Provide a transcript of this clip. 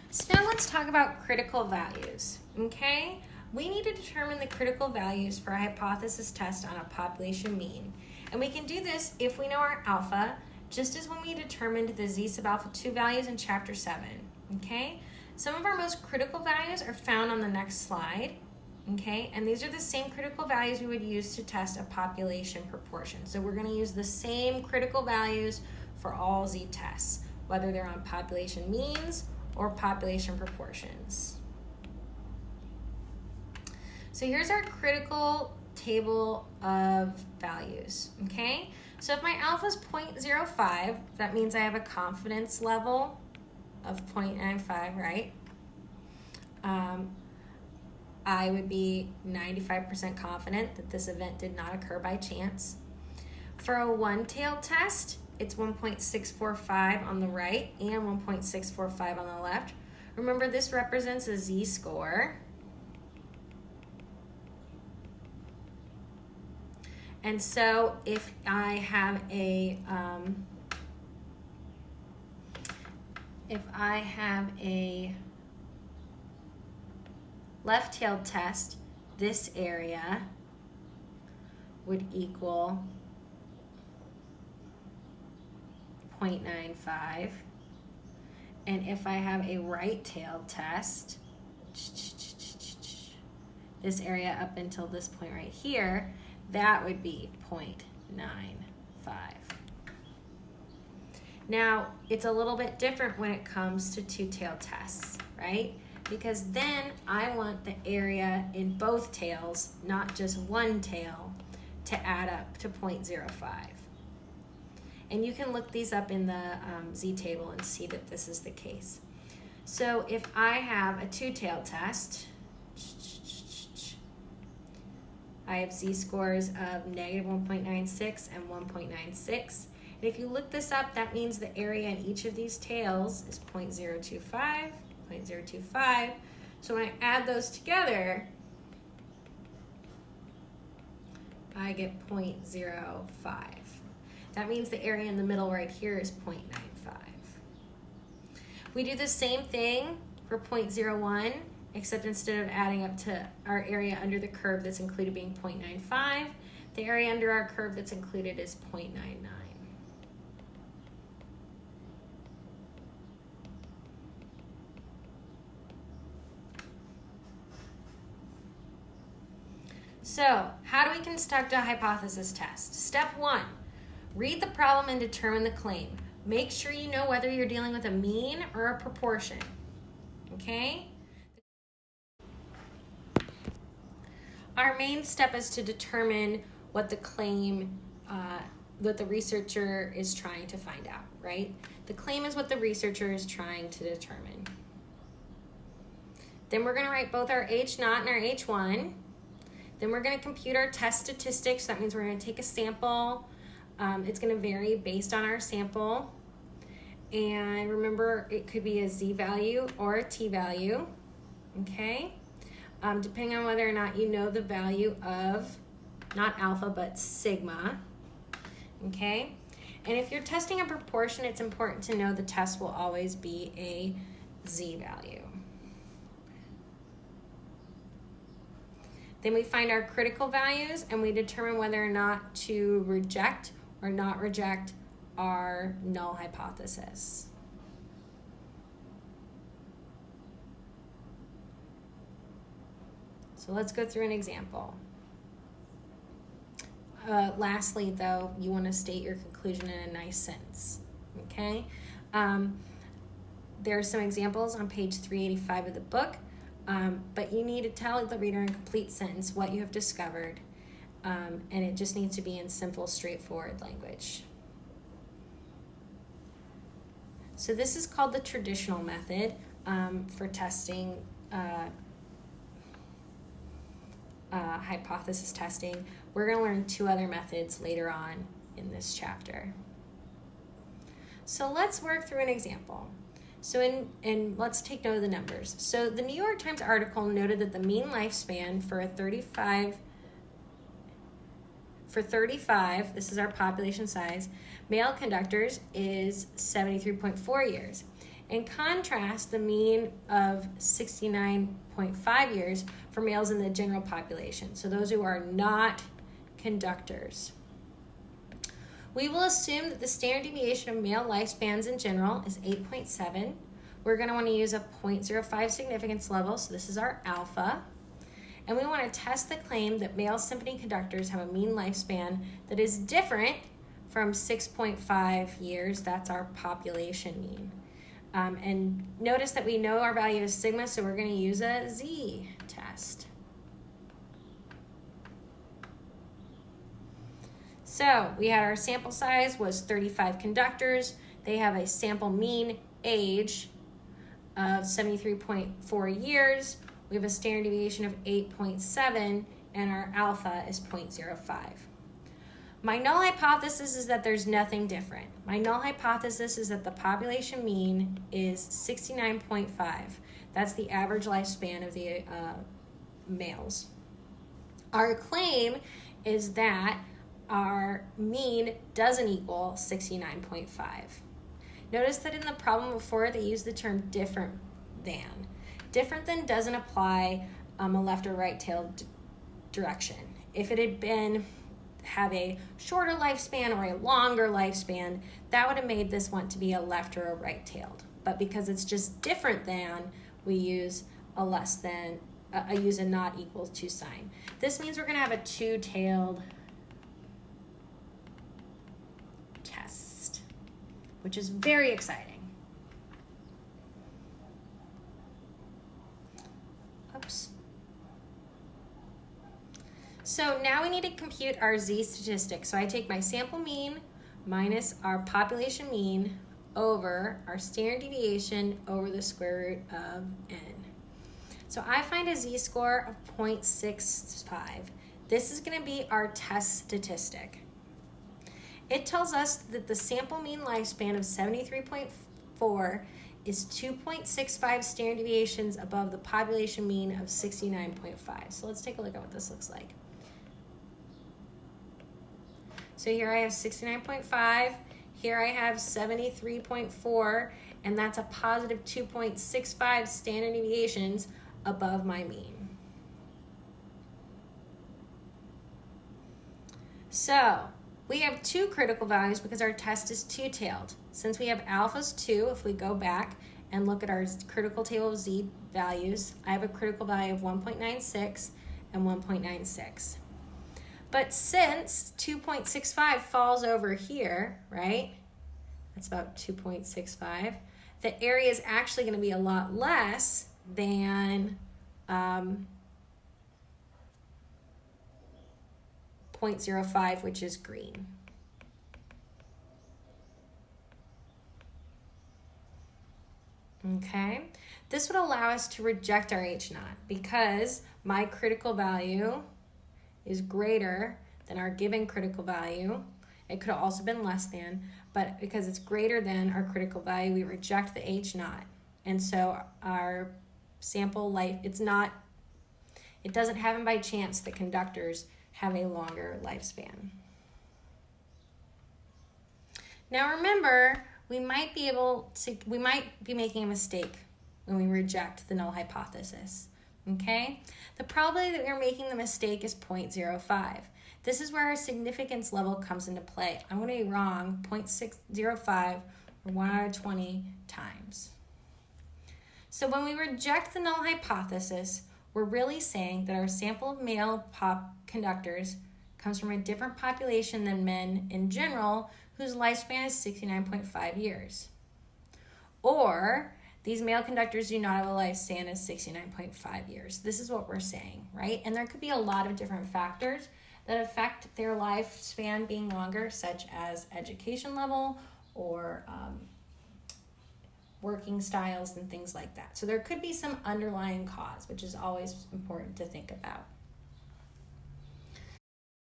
So now let's talk about critical values, okay? We need to determine the critical values for a hypothesis test on a population mean. And we can do this if we know our alpha, just as when we determined the z sub alpha 2 values in chapter 7, okay? Some of our most critical values are found on the next slide, okay? And these are the same critical values we would use to test a population proportion. So we're gonna use the same critical values for all z tests, whether they're on population means or population proportions. So here's our critical table of values, okay? So if my alpha is 0.05, that means I have a confidence level of 0.95, right? I would be 95% confident that this event did not occur by chance. For a one-tailed test, it's 1.645 on the right and 1.645 on the left. Remember, this represents a z-score. And so if I have a left-tailed test, this area would equal 0.95. And if I have a right-tailed test, this area up until this point right here, that would be 0.95. Now, it's a little bit different when it comes to two-tailed tests, right? Because then I want the area in both tails, not just one tail, to add up to 0.05. And you can look these up in the z-table and see that this is the case. So if I have a two-tailed test, I have z-scores of negative 1.96 and 1.96. And if you look this up, that means the area in each of these tails is 0.025, 0.025. So when I add those together, I get 0.05. That means the area in the middle right here is 0.95. We do the same thing for 0.01, except instead of adding up to our area under the curve that's included being 0.95, the area under our curve that's included is 0.99. So, how do we construct a hypothesis test? Step 1, read the problem and determine the claim. Make sure you know whether you're dealing with a mean or a proportion, okay? Our main step is to determine what the claim, what the researcher is trying to find out, right? The claim is what the researcher is trying to determine. Then we're gonna write both our H0 and our H1. Then we're gonna compute our test statistics. That means we're gonna take a sample. It's gonna vary based on our sample. And remember, it could be a Z value or a T value, okay? Depending on whether or not you know the value of, not alpha, but sigma, okay? And if you're testing a proportion, it's important to know the test will always be a Z value. Then we find our critical values and we determine whether or not to reject or not reject our null hypothesis. So let's go through an example. Lastly, though, you want to state your conclusion in a nice sentence, okay? There are some examples on page 385 of the book, but you need to tell the reader in a complete sentence what you have discovered, and it just needs to be in simple, straightforward language. So this is called the traditional method for testing hypothesis testing. We're going to learn 2 other methods later on in this chapter. So let's work through an example. So let's take note of the numbers. So the New York Times article noted that the mean lifespan for 35, this is our population size, male conductors is 73.4 years. In contrast, the mean of 69.5 years for males in the general population, so those who are not conductors. We will assume that the standard deviation of male lifespans in general is 8.7. We're going to want to use a 0.05 significance level, so this is our alpha. And we want to test the claim that male symphony conductors have a mean lifespan that is different from 6.5 years. That's our population mean. And notice that we know our value is sigma, so we're going to use a z test. So we had our sample size was 35 conductors. They have a sample mean age of 73.4 years. We have a standard deviation of 8.7, and our alpha is 0.05. My null hypothesis is that there's nothing different. My null hypothesis is that the population mean is 69.5. That's the average lifespan of the males. Our claim is that our mean doesn't equal 69.5. Notice that in the problem before, they used the term different than. Different than doesn't apply a left or right tailed direction. If it had been have a shorter lifespan or a longer lifespan, that would have made this want to be a left or a right tailed. But because it's just different than, we use a less than, use a not equal to sign. This means we're going to have a two-tailed test, which is very exciting. Oops. So now we need to compute our z statistic. So I take my sample mean minus our population mean over our standard deviation over the square root of n. So I find a z-score of 0.65. This is going to be our test statistic. It tells us that the sample mean lifespan of 73.4 is 2.65 standard deviations above the population mean of 69.5. So let's take a look at what this looks like. So here I have 69.5, here I have 73.4, and that's a positive 2.65 standard deviations above my mean. So we have two critical values because our test is two-tailed. Since we have alpha's 2, if we go back and look at our critical table of z values, I have a critical value of 1.96 and 1.96. But since 2.65 falls over here, right? That's about 2.65. The area is actually going to be a lot less than 0.05, which is green. Okay, this would allow us to reject our H naught because my critical value is greater than our given critical value. It could have also been less than, but because it's greater than our critical value, we reject the H naught. And so our sample life, it doesn't happen by chance that conductors have a longer lifespan. Now remember, we might be making a mistake when we reject the null hypothesis. Okay? The probability that we're making the mistake is 0.05. This is where our significance level comes into play. I'm going to be wrong 0.605 or 1 out of 20 times. So when we reject the null hypothesis, we're really saying that our sample of male conductors comes from a different population than men in general, whose lifespan is 69.5 years. Or these male conductors do not have a lifespan of 69.5 years. This is what we're saying, right? And there could be a lot of different factors that affect their lifespan being longer, such as education level or working styles and things like that. So there could be some underlying cause, which is always important to think about.